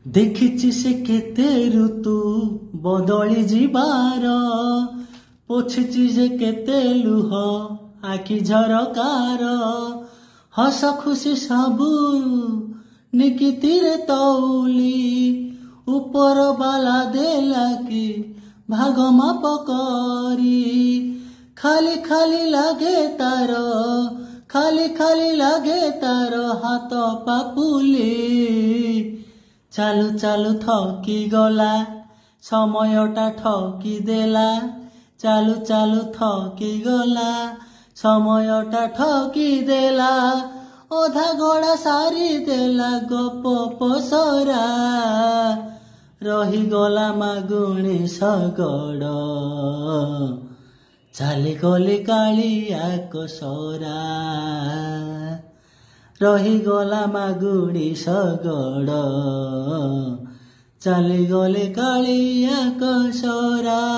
ଦେଖିଛି ସେ କେତେ ଋତୁ ବଦଳି ଯିବାର, ପୋଛିଛି ଯେ କେତେ ଲୁହ ଆଖି ଝରକାର, ହସ ଖୁସି ସବୁ ନିକିତିରେ ତଉଲି, ଉପର ବାଲା ଦେଲା କି ଭାଗ ମାପ କରି, ଖାଲି ଖାଲି ଲାଗେ ତାର, ଖାଲି ଖାଲି ଲାଗେ ତାର ହାତ ପାପୁଲି। ଚାଲୁ ଚାଲୁ ଥକି ଗଲା, ସମୟଟା ଠକି ଦେଲା, ଚାଲୁ ଚାଲୁ ଥକି ଗଲା, ସମୟଟା ଠକି ଦେଲା, ଅଧା ଗড়ା ସାରି ଦେଲା ଗପ ପସରା, ରହିଗଲା ମାଗୁଣି ଶଗଡ଼, ଚାଲିଗଲେ କାଳିଆ କୋସରା, ରହିଗଲା ମାଗୁଣି ଶଗଡ଼, ଚାଲିଗଲେ କାଳିଆ କୋସରା।